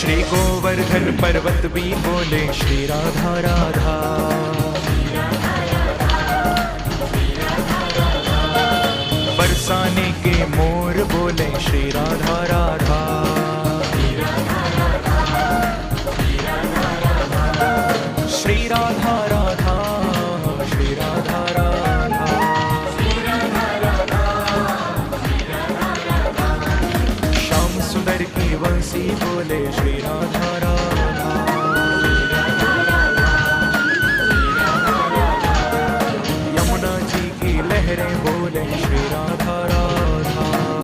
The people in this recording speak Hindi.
श्री गोवर्धन पर्वत भी बोले श्री राधा राधा। बरसाने के मोर बोले श्री राधा राधा। श्री राधा